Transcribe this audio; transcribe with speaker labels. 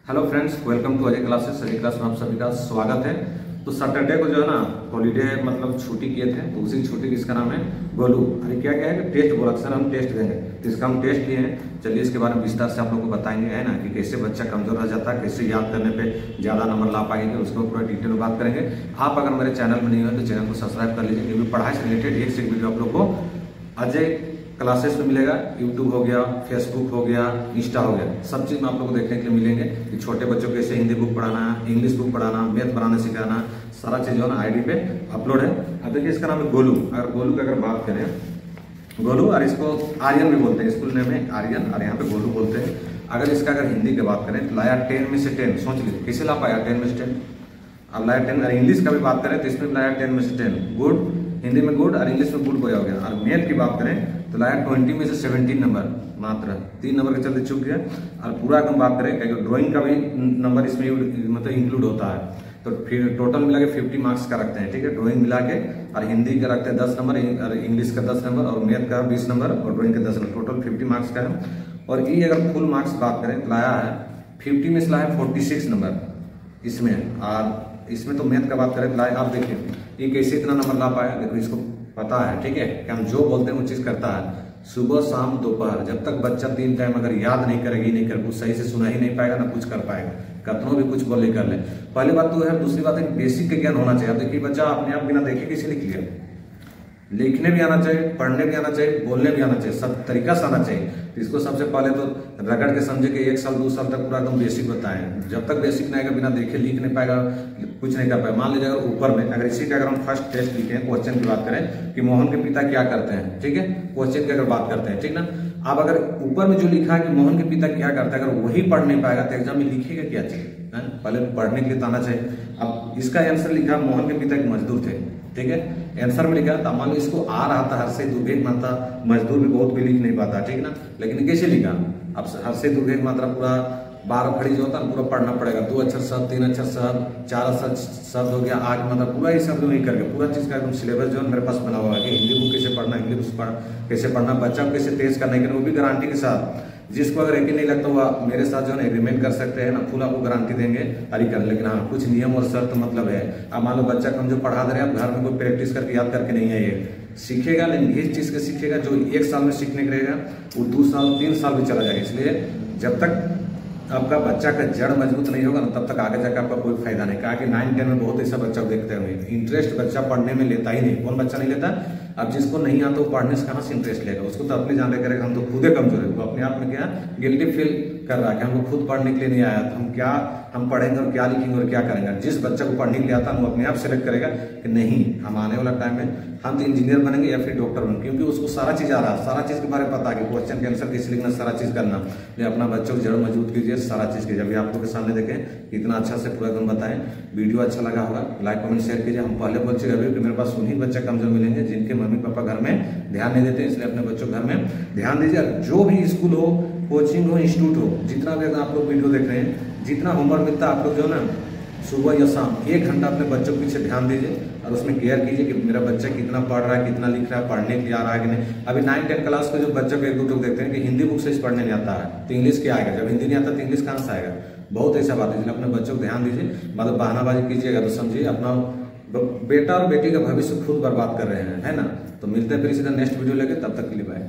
Speaker 1: Hello friends, welcome to Ajay classes. Ajay class में आप सभी का स्वागत है। तो सैटरडे को जो है ना हॉलीडे मतलब छुट्टी किए थे, तो उसी छुट्टी की इसका नाम है गोलू। अरे क्या क्या है कि टेस्ट बोला सर, हम टेस्ट देंगे, तो इसका हम टेस्ट लिए हैं। चलिए इसके बारे में विस्तार से आप लोग को बताएंगे, है ना, कि कैसे बच्चा कमजोर रह जाता है, कैसे याद करने पे ज़्यादा नंबर ला पाएंगे, उसको पूरा डिटेल में बात करेंगे। आप अगर मेरे चैनल में नहीं हो तो चैनल को सब्सक्राइब कर लीजिए, क्योंकि पढ़ाई से रिलेटेड एक से एक वीडियो आप लोग को अजय क्लासेस में मिलेगा। यूट्यूब हो गया, फेसबुक हो गया, इंस्टा हो गया, सब चीज में आप लोग को देखने के लिए मिलेंगे कि छोटे बच्चों को कैसे हिंदी बुक पढ़ाना, इंग्लिश बुक पढ़ाना, मैथ बनाने सिखाना, सारा चीज जो है ना आईडी पे अपलोड है। अब देखिए इसका नाम है गोलू। अगर गोलू की अगर बात करें, गोलू, और इसको आर्यन भी बोलते हैं, स्कूल नेम है आर्यन और यहाँ पे गोलू बोलते हैं। अगर इसका अगर हिंदी की बात करें तो लाया 10 में से 10। सोच लीजिए कैसे ला पाया 10 में से 10। अब लाया 10। और इंग्लिश का भी बात करें तो इसमें लाया 10 में से 10 गुड, हिंदी में गुड और इंग्लिश में गुड बोया हो गया। और मैथ की बात करें तो लाया 20 में से 17 नंबर, मात्र 3 नंबर के चलते चुक गया। और पूरा हम बात करें क्योंकि ड्राइंग का भी नंबर इसमें मतलब इंक्लूड होता है, तो फिर टोटल मिला के 50 मार्क्स का रखते हैं। ठीक है, ड्राइंग मिला के। और हिंदी का रखते हैं 10 नंबर, और इंग्लिश का 10 नंबर, और मैथ का 20 नंबर, और ड्राइंग का 10 नंबर, टोटल 50 मार्क्स का है। और ये अगर फुल मार्क्स बात करें तो लाया है 50 में से लाया 46 नंबर इसमें। और इसमें तो मैथ का बात करें तो लाया, आप देखिए ये कैसे इतना नंबर ला पाया। देखो इसको पता है, ठीक है, कि हम जो बोलते हैं वो चीज करता है। सुबह शाम दोपहर, जब तक बच्चा 3 टाइम अगर याद नहीं करेगी, नहीं कर, कुछ सही से सुना ही नहीं पाएगा ना कुछ कर पाएगा, कतनों भी कुछ बोले कर ले। पहली बात तो है। दूसरी बात है बेसिक का ज्ञान होना चाहिए। अब देखिए बच्चा अपने आप बिना देखे किसी लिख लिया, लिखने भी आना चाहिए, पढ़ने भी आना चाहिए, बोलने भी आना चाहिए, सब तरीका से आना चाहिए। तो इसको सबसे पहले तो रगड़ के समझे कि 1 साल 2 साल तक पूरा एकदम बेसिक बताएं। जब तक बेसिक नहीं आएगा, बिना देखे लिख नहीं पाएगा, कुछ नहीं कर पाएगा। मान लीजिए अगर ऊपर में अगर इसी का अगर हम फर्स्ट टेस्ट लिखे, क्वेश्चन की बात करें कि मोहन के पिता क्या करते हैं, ठीक है, क्वेश्चन की अगर बात करते हैं, ठीक ना। अब अगर ऊपर में जो लिखा है कि मोहन के पिता क्या करता है, अगर वही पढ़ नहीं पाएगा तो एग्जाम में लिखेगा क्या चाहिए, पहले पढ़ने के लिए तो आना चाहिए। अब इसका आंसर लिखा मोहन के पिता एक मजदूर थे, ठीक है, आंसर में लिखा था। मान लो इसको आ रहा था हर्षे दुर्भेग मात्रा, मजदूर भी बहुत भी लिख नहीं पाता, ठीक ना, लेकिन कैसे लिखा। अब हर्षे दुर्भेग मात्रा पूरा 12 खड़ी जो होता है पूरा पढ़ना पड़ेगा। 2 अक्षर शब्द, 3 अक्षर शब्द, 4 अक्षर शब्द हो गया, 8 मतलब पूरा ये शब्द नहीं करके पूरा चीज का एकदम सिलेबस जो है मेरे पास बना हुआ है कि हिंदी बुक कैसे पढ़ना, इंग्लिश कैसे पढ़ना, बच्चा को कैसे तेज करना है, वो भी गारंटी के साथ। जिसको अगर यकीन नहीं लगता हुआ मेरे साथ जो है एग्रीमेंट कर सकते हैं ना, फुल आपको गारंटी देंगे हरी कर। लेकिन हाँ, कुछ नियम और शर्त मतलब है। अब मान लो बच्चा को हम जो पढ़ा दे रहे हैं, आप घर में कोई प्रैक्टिस करके याद करके नहीं आइए, सीखेगा, लेकिन इस चीज के सीखेगा जो 1 साल में सीखने के रहेगा वो 2 साल 3 साल भी चला जाएगा। इसलिए जब तक आपका बच्चा का जड़ मजबूत नहीं होगा ना, तब तक आगे जाकर आपका कोई फायदा नहीं। कहा कि 9-10 में बहुत ऐसा बच्चा देखते होंगे, इंटरेस्ट बच्चा पढ़ने में लेता ही नहीं। कौन बच्चा नहीं लेता। अब जिसको नहीं आता वो पढ़ने से कहाँ से इंटरेस्ट लेगा, उसको तो अपने जान करेगा हम तो खुदे कमजोर है, वो अपने आप में क्या गिल्टी फील कर रहा है कि हमको खुद पढ़ने के लिए नहीं आया, तो हम क्या हम पढ़ेंगे और क्या लिखेंगे और क्या करेंगे। जिस बच्चा को पढ़ने के लिए आता है वो अपने आप सेलेक्ट करेगा कि नहीं, हम आने वाला टाइम में हम तो इंजीनियर बनेंगे या फिर डॉक्टर बनेंगे, क्योंकि उसको सारा चीज आ रहा है, सारा चीज के बारे में पता है कि क्वेश्चन के आंसर कैसे लिखना, सारा चीज करना। ये अपना बच्चों को जड़ मजबूत कीजिए, सारा चीज कीजिए। अभी आप लोग के सामने देखें इतना अच्छा से पूरा एकदम बताएं। वीडियो अच्छा लगा होगा लाइक कमेंट शेयर कीजिए। हम पहले बोल चुके अभी कि मेरे पास उन्हीं बच्चे कमजोर मिलेंगे जिनके मम्मी पापा घर में ध्यान नहीं देते, इसलिए अपने बच्चों घर में ध्यान दीजिए। जो भी स्कूल हो, कोचिंग हो, इंस्टीट्यूट हो, जितना भी अगर आप लोग वीडियो देख रहे हैं, जितना होमवर्क मिलता है आप लोग जो है ना सुबह या शाम 1 घंटा अपने बच्चों के पीछे ध्यान दीजिए और उसमें केयर कीजिए कि मेरा बच्चा कितना पढ़ रहा है, कितना लिख रहा है, पढ़ने के लिए आ रहा है कि नहीं। अभी 9-10 क्लास के जो बच्चों को 1-2 लोग देखते हैं कि हिंदी बुक से पढ़ने नहीं आता है तो इंग्लिश क्या आएगा, जब हिंदी नहीं आता तो इंग्लिश कहाँ से आएगा। बहुत ऐसा बात है, इसलिए अपने बच्चों को ध्यान दीजिए। मतलब बहानाबाजी कीजिएगा तो समझिए अपना बेटा और बेटी का भविष्य खुद बर्बाद कर रहे हैं, है ना। तो मिलते हैं फिर इसी तरह नेक्स्ट वीडियो लेके, तब तक के लिए बाय।